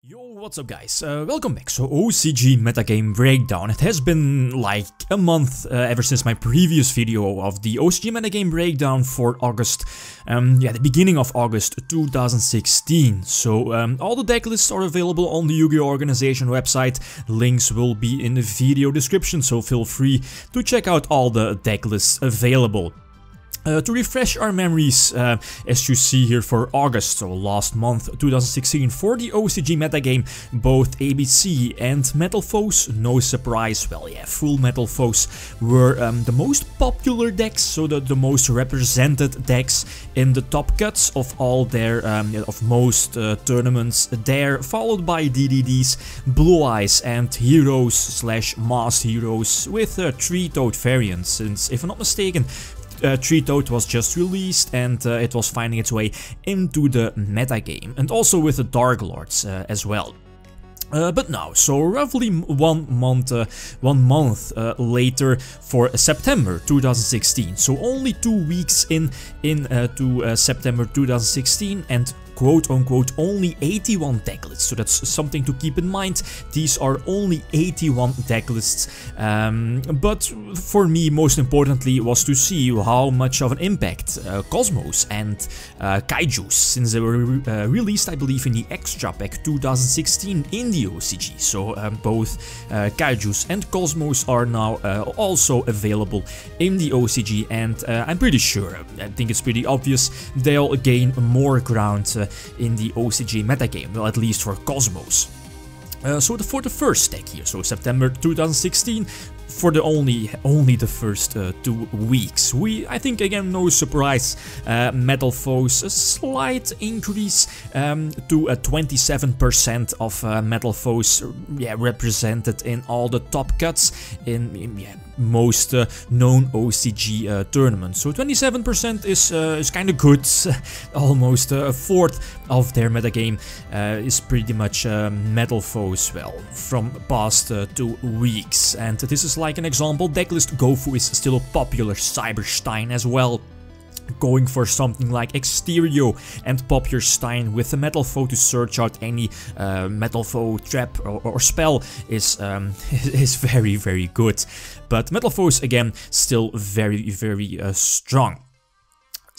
Yo, what's up guys, welcome back. So OCG Metagame Breakdown. It has been like a month ever since my previous video of the OCG Metagame Breakdown for August, the beginning of August 2016. So all the deck lists are available on the Yu-Gi-Oh! Organization website. Links will be in the video description, so feel free to check out all the deck lists available. To refresh our memories, as you see here for August, so last month 2016, for the OCG metagame, both ABC and Metal Foes, no surprise, well yeah, full Metal Foes were the most popular decks, so the most represented decks in the top cuts of all their, of most tournaments there, followed by DDDs, Blue Eyes and Heroes slash Masked Heroes with Treatoad variants, since if I'm not mistaken, Treatoad was just released and it was finding its way into the metagame, and also with the Darklords as well. But now, so roughly one month later for September 2016, so only 2 weeks to September 2016, and quote-unquote only 81 deck lists, so that's something to keep in mind. These are only 81 deck lists, but for me, most importantly, was to see how much of an impact Kozmos and Kaijus, since they were released, I believe, in the Extra Pack 2016 in the OCG. So both Kaijus and Kozmos are now also available in the OCG, and I'm pretty sure, I think it's pretty obvious, they'll gain more ground in the OCG metagame, well, at least for Kozmos. So for the first deck here, so September 2016, for the only the first 2 weeks, I think again, no surprise, Metal Foes, a slight increase to 27% of Metal Foes represented in all the top cuts in most known OCG tournaments. So 27% is kind of good. Almost a fourth of their metagame is pretty much Metal Foes, well, from past 2 weeks. And this is like an example. Decklist Gofu is still a popular Cyberstein as well. Going for something like Exterio and pop your Stein with a Metal Foe to search out any Metal Foe trap or spell is very, very good. But Metal Foes, again, still very, very strong.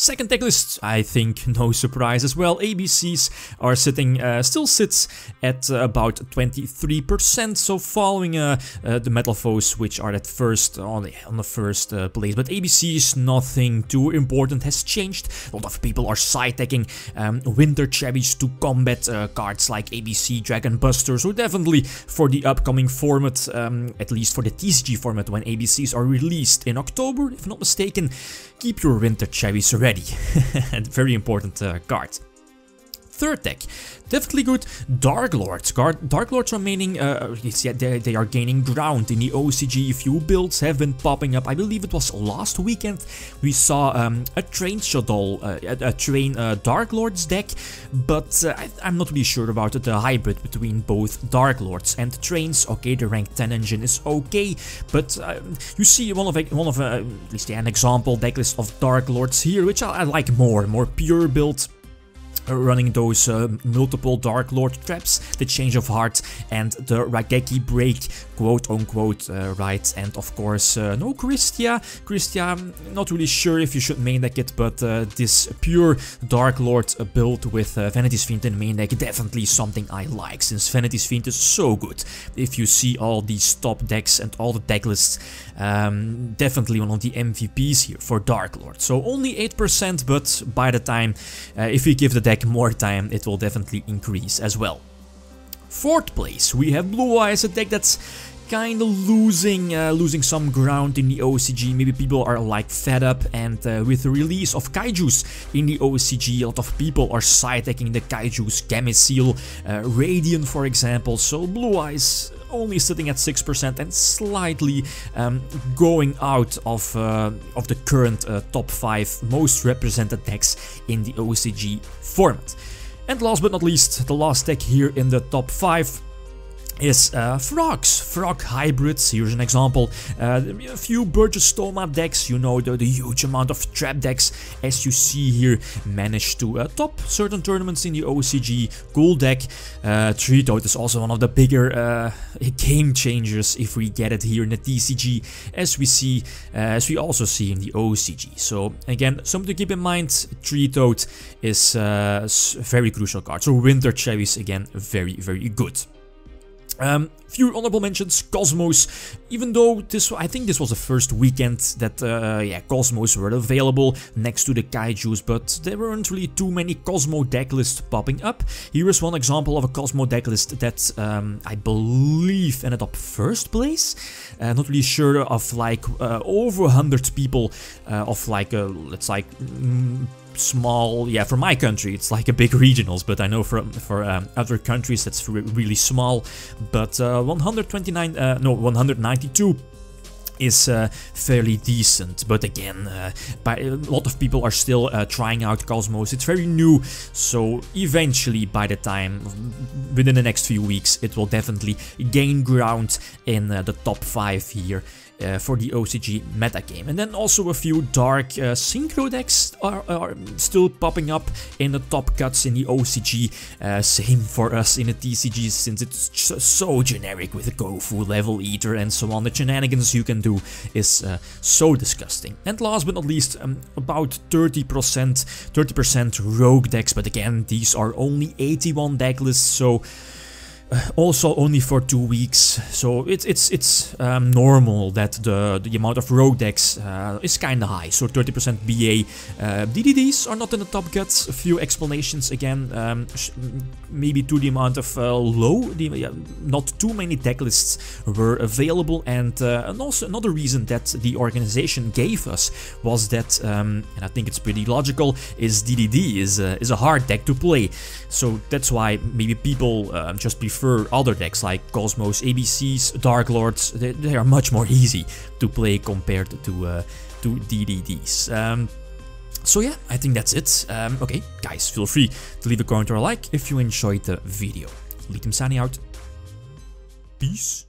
Second deck list, I think no surprise as well. ABCs are still sits at about 23%, so following the Metal Foes, which are at first on the first place. But ABCs, nothing too important has changed. A lot of people are side-decking Winter Cherries to combat cards like ABC Dragon Buster, so definitely for the upcoming format, at least for the TCG format, when ABCs are released in October, if not mistaken, keep your Winter Cherries ready. Very important card. Third deck, definitely good. Darklords. Darklords remaining, they are gaining ground in the OCG. A few builds have been popping up. I believe it was last weekend we saw a Train Shuttle, a Train Darklords deck, but I'm not really sure about the hybrid between both Darklords and Trains. Okay, the rank 10 engine is okay, but you see one of at least an example decklist of Darklords here, which I like more pure build. Running those multiple Dark Lord traps, the Change of Heart and the Raigeki Break, quote-unquote, right, and of course no Christia, not really sure if you should main deck it, but this pure Dark Lord build with Vanity's Fiend in main deck, definitely something I like, since Vanity's Fiend is so good. If you see all these top decks and all the deck lists, definitely one of the MVPs here for Dark Lord. So only 8%, but by the time, if we give the deck more time, it will definitely increase as well. Fourth place, we have Blue Eyes, a deck that's kind of losing some ground in the OCG. Maybe people are like fed up, and with the release of Kaijus in the OCG, a lot of people are side-decking the Kaijus, Gameciel, Radiant for example. So Blue Eyes only sitting at 6% and slightly going out of the current top 5 most represented decks in the OCG format. And last but not least, the last deck here in the top 5 is frog hybrids. Here's an example. A few Burgess-Stoma decks, you know, the huge amount of trap decks, as you see here, managed to top certain tournaments in the OCG. Cool deck. Treatoad is also one of the bigger game changers if we get it here in the TCG, as we also see in the OCG. So again, something to keep in mind. Treatoad is a very crucial card. So Winter Cherries again, very good. Few honorable mentions. Kozmos, even though I think this was the first weekend that Kozmos were available next to the Kaijus, but there weren't really too many Kozmo decklists popping up. Here is one example of a Kozmo decklist that I believe ended up first place. Not really sure, of like over 100 people, of like let's like small, yeah, for my country it's like a big regionals, but I know for other countries that's really small. But 192 is fairly decent, but again, a lot of people are still trying out Kozmos. It's very new, so eventually, by the time, within the next few weeks, it will definitely gain ground in the top 5 here. For the OCG metagame. And then also a few dark synchro decks are still popping up in the top cuts in the OCG. Same for us in the TCG, since it's so generic with the Gofu, Level Eater and so on. The shenanigans you can do is so disgusting. And last but not least, about 30% rogue decks, but again, these are only 81 deck lists, so also only for 2 weeks, so it's normal that the amount of rogue decks is kinda high. So 30% BA. DDDs are not in the top cuts. A few explanations again, maybe to the amount of not too many deck lists were available, and also another reason that the organization gave us was that, and I think it's pretty logical, is DDD is a hard deck to play. So that's why maybe people just prefer other decks like Kozmos, ABCs, Darklords. They are much more easy to play compared to DDDs. So yeah, I think that's it. Okay, guys, feel free to leave a comment or a like if you enjoyed the video. Lithium signing out. Peace.